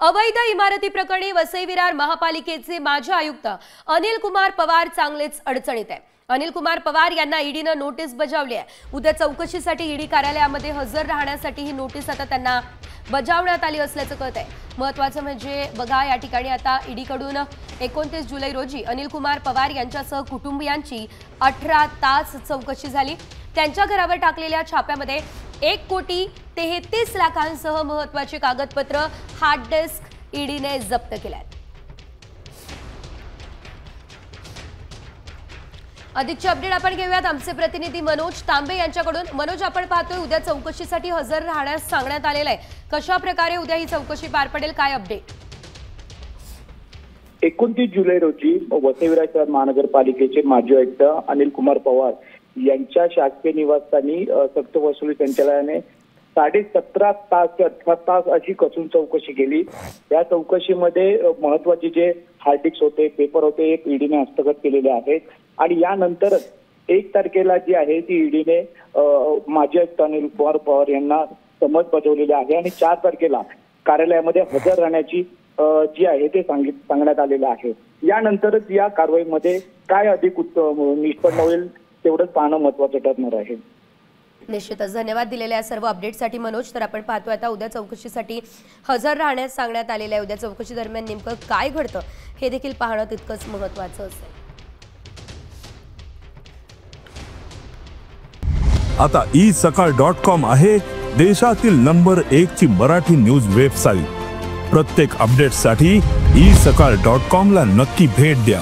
अवैध इमारती प्रकरणी वसई विरार महापालिकेचे माजी आयुक्त अनिल कुमार पवार चांगलेच अडचणीत आहे। अनिल कुमार पवार यांना ईडीनं नोटीस बजावली आहे। उद्या चौकशीसाठी ईडी कार्यालयामध्ये हजर राहण्यासाठी ही नोटीस आता त्यांना बजावण्यात आली असल्याचं कळतंय। महत्त्वाचं म्हणजे बघा, या ठिकाणी आता ईडीकडून 29 जुलै रोजी अनिल कुमार पवार यांच्यासह कुटुंबियांची 18 तास चौकशी झाली। त्यांच्या घरावर टाकलेल्या छाप्यामध्ये 1,33,00,000 महत्त्वाची कागदपत्र, हार्ड डिस्क ईडीने जप्त केल्यात। अधिकची अपडेट आपण घेऊयात आमचे प्रतिनिधी मनोज तांबे यांच्याकडून। मनोज, आपण पाहतोय उद्या चौकशीसाठी हजर राहण्यास सांगण्यात आलेलं आहे। कशा प्रकारे उद्या ही चौकशी पार पडेल, काय अपडेट? 29 जुलै रोजी वसई विरार शहर महानगरपालिकेचे माजी आयुक्त अनिल कुमार पवार यांच्या शासकीय निवासस्थानी सक्तवसुली संचालनालयाने 17.5 तास ते 18 तास अशी कसून चौकशी केली। या चौकशीमध्ये महत्त्वाचे जे हार्ड डिस्क होते, पेपर होते, एक ईडीने हस्तगत केलेले आहेत आणि यानंतर 1 तारखेला जी आहे ती ईडीने माजी आयुक्त अनिल कुमार पवार यांना समज बजावलेली आहे आणि 4 तारखेला कार्यालयामध्ये हजर राहण्याची जी आहे ते सांगण्यात आलेलं आहे। यानंतरच या कारवाईमध्ये काय अधिक निष्पन्न होईल तेवढंच पाहणं महत्त्वाचं ठरणार आहे। निश्चितच धन्यवाद दिलेल्या सर्व अपडेटसाठी मनोज। तर आपण पाहतोय आता उद्या चौकशीसाठी हजर राहण्यास सांगण्यात आलेलं आहे। उद्या चौकशी दरम्यान नेमकं काय घडतं हे देखील पाहणं तितकंच महत्त्वाचं असेल। आता isakal.com आहे देशातील नंबर 1 ची मराठी न्यूज वेबसाईट। प्रत्येक अपडेटसाठी isakal.com ला नक्की भेट द्या।